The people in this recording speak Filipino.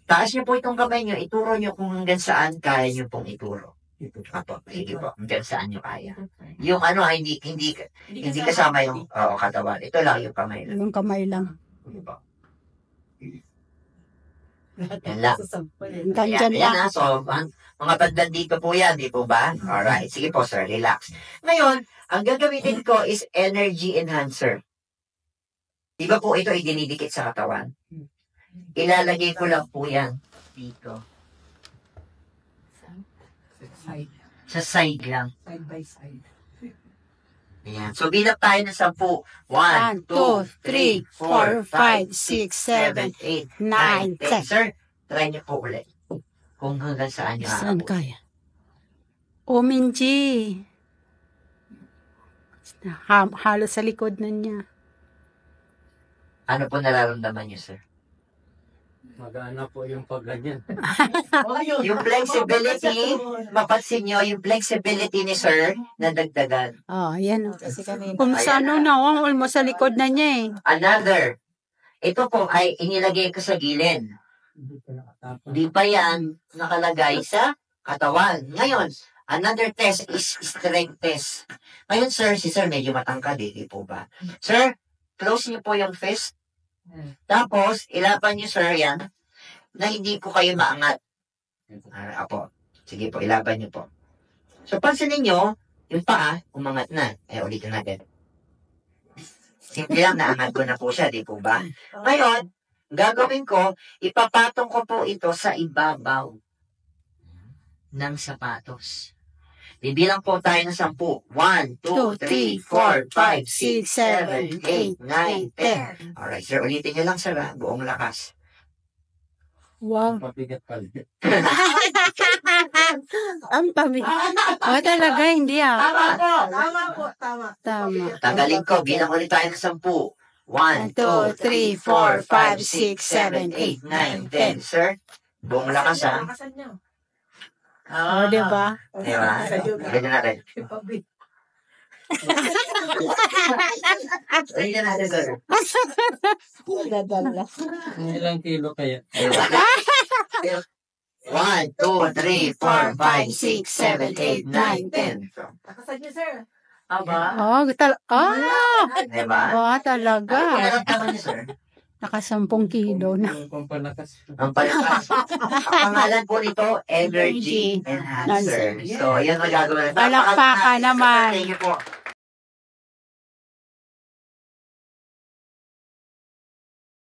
Taas niyo po itong kamay niyo, ituro niyo kung hanggang saan kaya niyo pong ituro. Apo, sige po, hanggang saan niyo kaya. Yung ano, hindi kasama yung katawan. Ito lang yung kamay lang. Yung kamay lang. Sige po. Yan lang. Ganyan lang. So, mga bandang dito po yan, di po ba? Alright, sige po sir, relax. Ngayon, ang gagamitin ko is energy enhancer. Di ba po ito ay dinidikit sa katawan? Ilalagay ko lang po yan dito. Sa side lang. Side by side. Ayan. So, bilang tayo ng 10. 1, 2, 3, 4, 5, 6, 7, 8, 9, 10. Sir, try niyo po ulit. Kung hanggang saan niyo Saan aabot. kaya? O, Minji. Halos sa likod na niya. Ano po nararamdaman niyo, sir? Magana po yung pagganyan. Yung flexibility, mapansin nyo, yung flexibility ni sir, nadagdagan. Oh, ayan. Kasi kanina. Kung sa ano na, almost sa likod na niya eh. Another, ito po ay inilagay ko sa gilid. Hindi pa yan nakalagay sa katawan. Ngayon, another test is strength test. Ngayon, sir, si sir medyo matangkad, di po ba? Sir, close niyo po yung fist. Tapos, ilaban niyo, sir, yan, na hindi po kayo maangat. Apo. Sige po, ilaban niyo po. So, pansinin niyo, yung paa, umangat na. Ulitin natin. Simple lang, naangat ko na po siya, di po ba? Ngayon, gagawin ko, ipapatong ko po ito sa ibabaw ng sapatos. Bibilang po tayo ng 10. 1, 2, 3, 4, 5, 6, 7, 8, 9, 10. Alright, sir, ulitin niyo lang, sir, ha? Buong lakas. Wow. Pabigat pala. Ang pabigat. Oh, talaga, hindi ah. Tama po. Tama. Tanggalin ko, bilang ulit tayo ng 10. 1, 2, 3, 4, 5, 6, 7, 8, 9, 10. Sir, buong lakas, ha? Lakasan niyo. Oh, diba? Diba? Ganyan natin. Ganyan natin, sir. Dadala. Ilang kilo kaya? 1, 2, 3, 4, 5, 6, 7, 8, 9, 10. Lakasan niyo, sir. Aba? Oh, Diba? oh, talaga. Ano tama niyo, sir? Naka 10 kilo na. Yung pampalakas. Ang palakas. Ang pangalan po nito, Energy Enhancer. So, yan ang gagawin. Palakpakan naman. Thank you po.